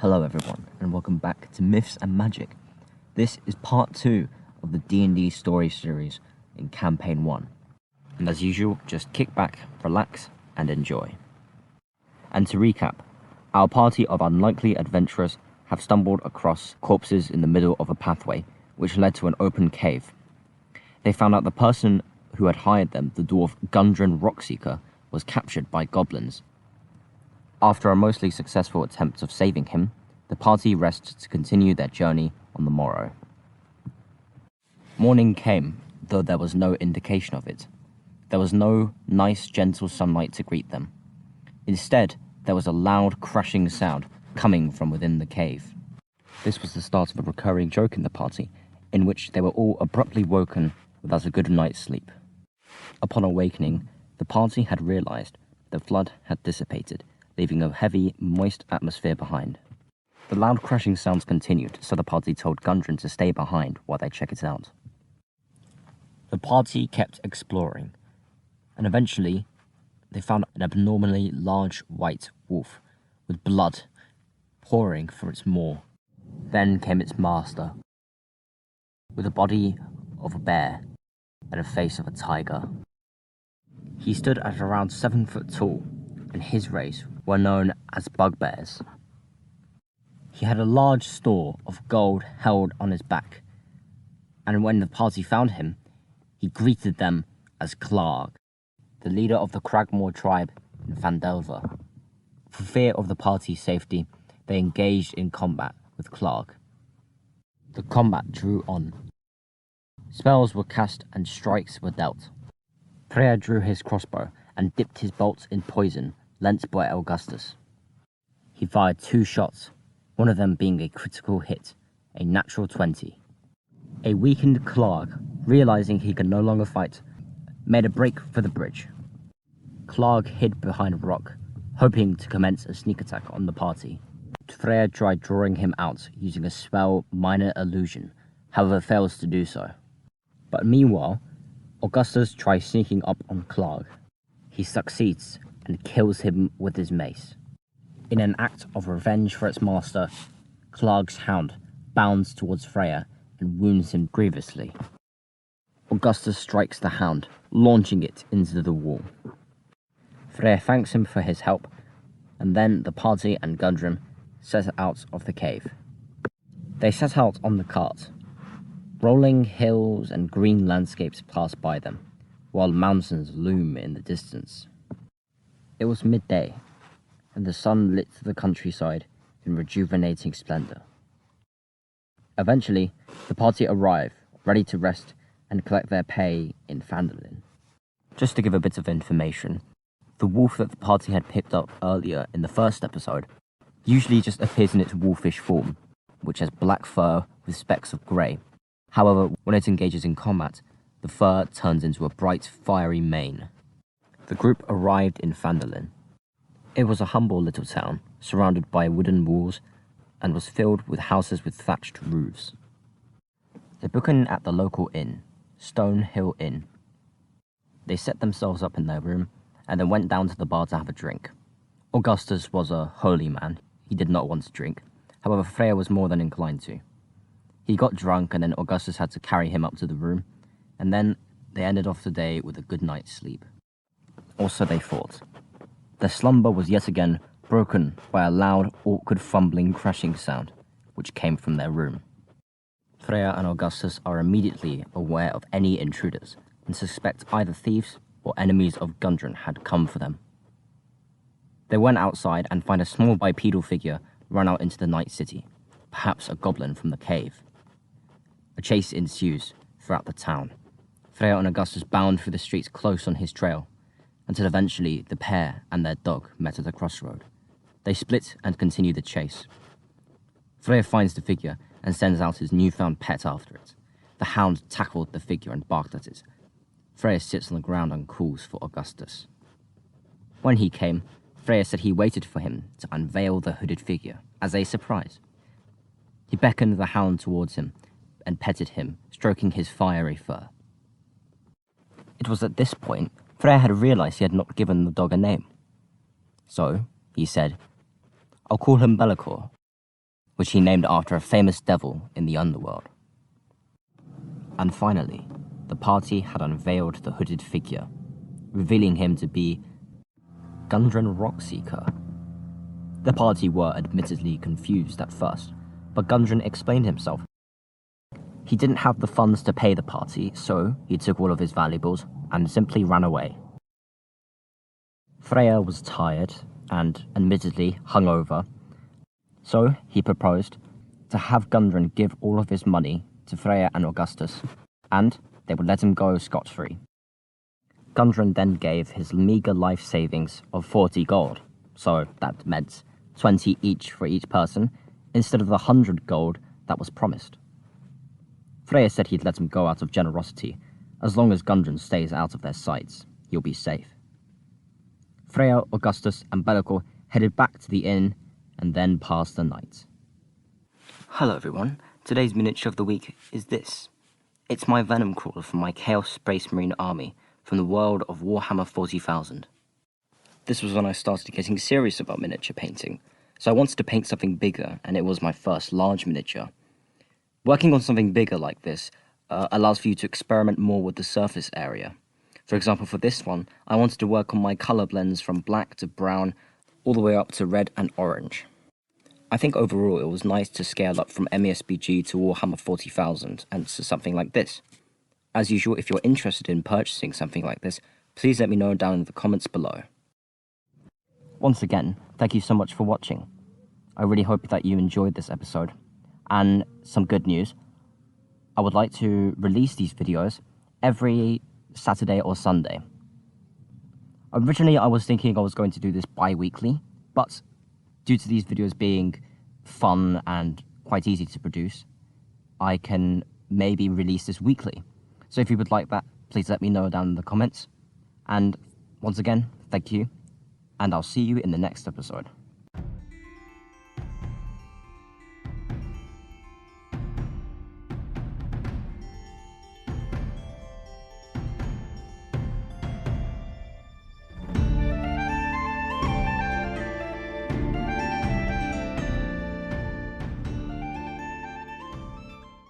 Hello everyone, and welcome back to Myths and Magic. This is part 2 of the D&D story series in Campaign 1. And as usual, just kick back, relax, and enjoy. And to recap, our party of unlikely adventurers have stumbled across corpses in the middle of a pathway, which led to an open cave. They found out the person who had hired them, the dwarf Gundren Rockseeker, was captured by goblins. After a mostly successful attempt of saving him, the party rests to continue their journey on the morrow. Morning came, though there was no indication of it. There was no nice, gentle sunlight to greet them. Instead, there was a loud, crashing sound coming from within the cave. This was the start of a recurring joke in the party, in which they were all abruptly woken without a good night's sleep. Upon awakening, the party had realized the flood had dissipated, leaving a heavy, moist atmosphere behind. The loud crashing sounds continued, so the party told Gundren to stay behind while they check it out. The party kept exploring, and eventually they found an abnormally large white wolf with blood pouring from its maw. Then came its master, with the body of a bear and a face of a tiger. He stood at around 7 foot tall, and his race were known as Bugbears. He had a large store of gold held on his back, and when the party found him, he greeted them as Clark, the leader of the Cragmore tribe in Fandelver. For fear of the party's safety, they engaged in combat with Clark. The combat drew on. Spells were cast and strikes were dealt. Freya drew his crossbow and dipped his bolts in poison lent by Augustus. He fired 2 shots, one of them being a critical hit, a natural 20. A weakened Clark, realizing he could no longer fight, made a break for the bridge. Clark hid behind a rock, hoping to commence a sneak attack on the party. Freya tried drawing him out using a spell Minor Illusion, however fails to do so. But meanwhile, Augustus tries sneaking up on Clark. He succeeds and kills him with his mace. In an act of revenge for its master, Clark's hound bounds towards Freya and wounds him grievously. Augustus strikes the hound, launching it into the wall. Freya thanks him for his help, and then the party and Gundren set out of the cave. They set out on the cart. Rolling hills and green landscapes pass by them, while mountains loom in the distance. It was midday, and the sun lit the countryside in rejuvenating splendor. Eventually, the party arrive, ready to rest and collect their pay in Phandalin. Just to give a bit of information, the wolf that the party had picked up earlier in the first episode usually just appears in its wolfish form, which has black fur with specks of grey. However, when it engages in combat, the fur turns into a bright, fiery mane. The group arrived in Phandalin. It was a humble little town, surrounded by wooden walls, and was filled with houses with thatched roofs. They booked in at the local inn, Stone Hill Inn. They set themselves up in their room, and then went down to the bar to have a drink. Augustus was a holy man. He did not want to drink. However, Freya was more than inclined to. He got drunk, and then Augustus had to carry him up to the room, and then they ended off the day with a good night's sleep. Also, they fought. Their slumber was yet again broken by a loud, awkward, fumbling, crashing sound, which came from their room. Freya and Augustus are immediately aware of any intruders, and suspect either thieves or enemies of Gundren had come for them. They went outside and find a small bipedal figure run out into the night city, perhaps a goblin from the cave. A chase ensues throughout the town. Freya and Augustus bound through the streets close on his trail, until eventually the pair and their dog met at a crossroad. They split and continue the chase. Freya finds the figure and sends out his newfound pet after it. The hound tackled the figure and barked at it. Freya sits on the ground and calls for Augustus. When he came, Freya said he waited for him to unveil the hooded figure as a surprise. He beckoned the hound towards him and petted him, stroking his fiery fur. It was at this point Freya had realized he had not given the dog a name. So, he said, "I'll call him Be'lakor." which he named after a famous devil in the underworld. And finally, the party had unveiled the hooded figure, revealing him to be Gundren Rockseeker. The party were admittedly confused at first, but Gundren explained himself. He didn't have the funds to pay the party, so he took all of his valuables and simply ran away. Freya was tired and admittedly hungover, so he proposed to have Gundren give all of his money to Freya and Augustus, and they would let him go scot-free. Gundren then gave his meager life savings of 40 gold, so that meant 20 each for each person, instead of the 100 gold that was promised. Freya said he'd let him go out of generosity. As long as Gundren stays out of their sights, he'll be safe. Freya, Augustus, and Bellicle headed back to the inn and then passed the night. Hello everyone, today's miniature of the week is this. It's my Venom Crawler from my Chaos Space Marine army from the world of Warhammer 40,000. This was when I started getting serious about miniature painting, so I wanted to paint something bigger, and it was my first large miniature. Working on something bigger like this allows for you to experiment more with the surface area. For example, for this one, I wanted to work on my colour blends from black to brown, all the way up to red and orange. I think overall it was nice to scale up from MESBG to Warhammer 40,000 and to something like this. As usual, if you're interested in purchasing something like this, please let me know down in the comments below. Once again, thank you so much for watching. I really hope that you enjoyed this episode. And some good news, I would like to release these videos every Saturday or Sunday. Originally, I was thinking I was going to do this bi-weekly, but due to these videos being fun and quite easy to produce, I can maybe release this weekly. So if you would like that, please let me know down in the comments. And once again, thank you, and I'll see you in the next episode.